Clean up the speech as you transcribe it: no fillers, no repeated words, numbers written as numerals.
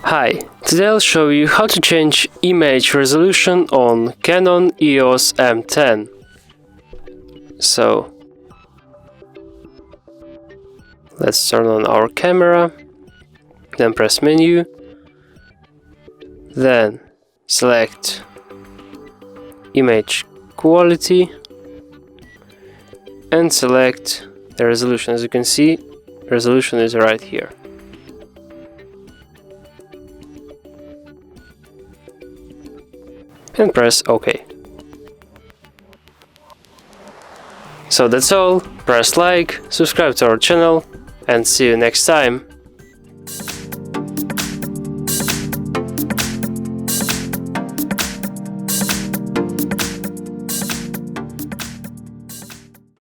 Hi, today I'll show you how to change image resolution on Canon EOS M10. So, let's turn on our camera, then press menu, then select image quality and select the resolution. As you can see, resolution is right here. And press OK. So that's all. Press like, subscribe to our channel, and see you next time.